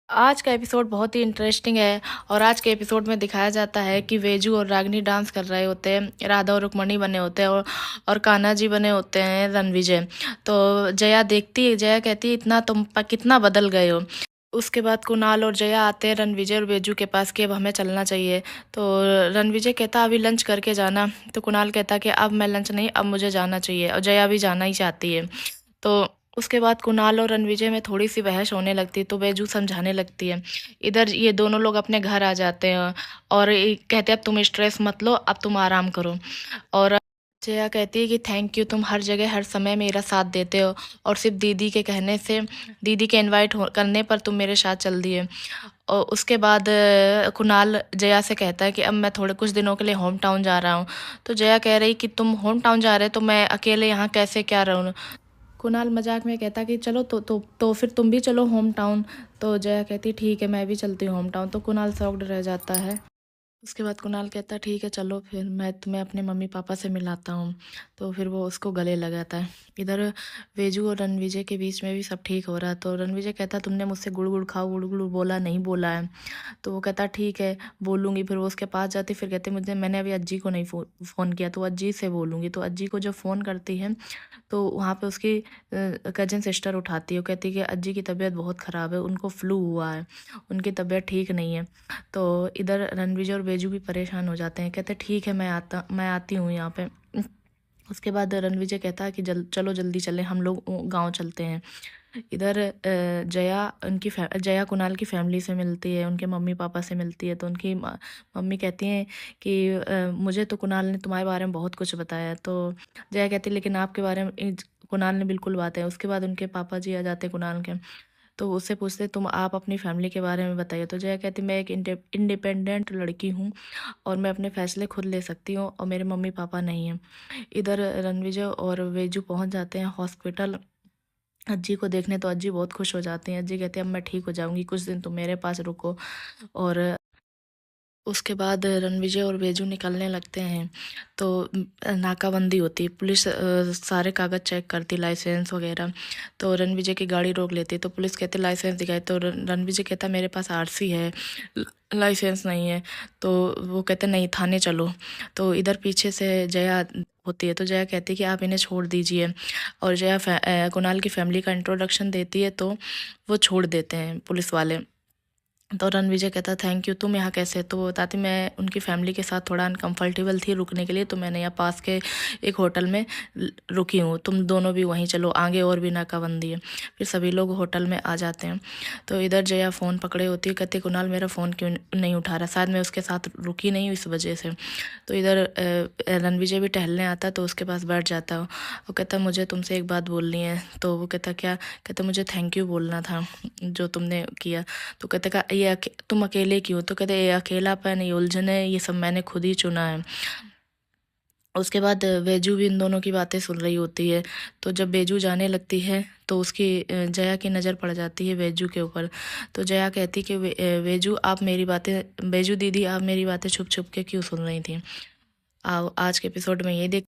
आज का एपिसोड बहुत ही इंटरेस्टिंग है। और आज के एपिसोड में दिखाया जाता है कि वेजू और रागिनी डांस कर रहे होते हैं, राधा और रुक्मणी बने होते हैं और कान्हा जी बने होते हैं रणविजय। तो जया देखती है, जया कहती है इतना तुम कितना बदल गए हो। उसके बाद कुणाल और जया आते हैं रणविजय और वेजू के पास कि अब हमें चलना चाहिए। तो रणविजय कहता अभी लंच करके जाना। तो कुणाल कहता कि अब मैं लंच नहीं, अब मुझे जाना चाहिए, और जया भी जाना ही चाहती है। तो उसके बाद कुणाल और रणविजय में थोड़ी सी बहस होने लगती है, तो बैजू समझाने लगती है। इधर ये दोनों लोग अपने घर आ जाते हैं और ये कहते हैं अब तुम स्ट्रेस मत लो, अब तुम आराम करो। और जया कहती है कि थैंक यू, तुम हर जगह हर समय मेरा साथ देते हो, और सिर्फ दीदी के कहने से, दीदी के इनवाइट करने पर तुम मेरे साथ चल दिए। और उसके बाद कुणाल जया से कहता है कि अब मैं थोड़े कुछ दिनों के लिए होम टाउन जा रहा हूँ। तो जया कह रही कि तुम होम टाउन जा रहे हो तो मैं अकेले यहाँ कैसे क्या रहूँ। कुणाल मजाक में कहता कि चलो तो फिर तुम भी चलो होम टाउन। तो जया कहती ठीक है मैं भी चलती हूँ होम टाउन। तो कुणाल शॉक्ड रह जाता है। उसके बाद कुणाल कहता ठीक है चलो फिर मैं तुम्हें अपने मम्मी पापा से मिलाता हूँ। तो फिर वो उसको गले लगाता है। इधर वेजू और रणविजय के बीच में भी सब ठीक हो रहा है। तो रणविजय कहता तुमने मुझसे गुड़ गुड़ खाओ गुड़ गुड़ बोला नहीं बोला है। तो वो कहता ठीक है बोलूँगी। फिर वो उसके पास जाती, फिर कहते मुझे मैंने अभी अज्जी को नहीं फ़ोन किया, तो अज्जी से बोलूँगी। तो अज्जी को जब फ़ोन करती है तो वहाँ पे उसकी कज़न सिस्टर उठाती है। वो कहती है कि अज्जी की तबीयत बहुत ख़राब है, उनको फ्लू हुआ है, उनकी तबीयत ठीक नहीं है। तो इधर रणविजय और बेजू भी परेशान हो जाते हैं, कहते ठीक है मैं आती हूँ यहाँ पे। उसके बाद रणविजय कहता है कि चलो जल्दी चलें, हम लोग गांव चलते हैं। इधर जया कुणाल की फैमिली से मिलती है, उनके मम्मी पापा से मिलती है। तो उनकी मम्मी कहती हैं कि मुझे तो कुणाल ने तुम्हारे बारे में बहुत कुछ बताया। तो जया कहती है लेकिन आपके बारे में कुणाल ने बिल्कुल बात है। उसके बाद उनके पापा जी आ जाते हैं कुणाल के। तो उससे पूछते तुम आप अपनी फैमिली के बारे में बताइए। तो जया कहती मैं एक इंडिपेंडेंट लड़की हूँ और मैं अपने फैसले खुद ले सकती हूँ और मेरे मम्मी पापा नहीं हैं। इधर रणविजय और वेजू पहुंच जाते हैं हॉस्पिटल अज्जी को देखने। तो अज्जी बहुत खुश हो जाती हैं। अज्जी कहती है अब मैं ठीक हो जाऊंगी, कुछ दिन तुम मेरे पास रुको। और उसके बाद रणविजय और वेजू निकलने लगते हैं। तो नाकाबंदी होती है, पुलिस सारे कागज़ चेक करती, लाइसेंस वगैरह। तो रणविजय की गाड़ी रोक लेती है। तो पुलिस कहती लाइसेंस दिखाए। तो रणविजय कहता मेरे पास आरसी है, लाइसेंस नहीं है। तो वो कहते नहीं थाने चलो। तो इधर पीछे से जया होती है। तो जया कहती है कि आप इन्हें छोड़ दीजिए। और जया कुणाल की फैमिली का इंट्रोडक्शन देती है, तो वो छोड़ देते हैं पुलिस वाले। तो रणविजय कहता थैंक यू, तुम यहाँ कैसे। तो वो बताती मैं उनकी फैमिली के साथ थोड़ा अनकम्फर्टेबल थी रुकने के लिए, तो मैंने यहाँ पास के एक होटल में रुकी हूँ, तुम दोनों भी वहीं चलो, आगे और भी नाकाबंदी है। फिर सभी लोग होटल में आ जाते हैं। तो इधर जया फ़ोन पकड़े होती है, कहती कुणाल मेरा फ़ोन क्यों नहीं उठा रहा, शायद मैं उसके साथ रुकी नहीं हूँ इस वजह से। तो इधर रणविजय भी टहलने आता, तो उसके पास बैठ जाता है। वो कहता मुझे तुमसे एक बात बोलनी है। तो वो कहता क्या। कहता मुझे थैंक यू बोलना था जो तुमने किया। तो कहते का ये तुम अकेले क्यों। तो कहते ये अकेलापन, ये उलझने, ये सब मैंने खुद ही चुना है। उसके बाद बेजू भी इन दोनों की बातें सुन रही होती है। तो जब बेजू जाने लगती है तो उसकी जया की नज़र पड़ जाती है बेजू के ऊपर। तो जया कहती कि बेजू आप मेरी बातें, बेजू दीदी आप मेरी बातें छुप छुप के क्यों सुन रही थी। आज के एपिसोड में ये देख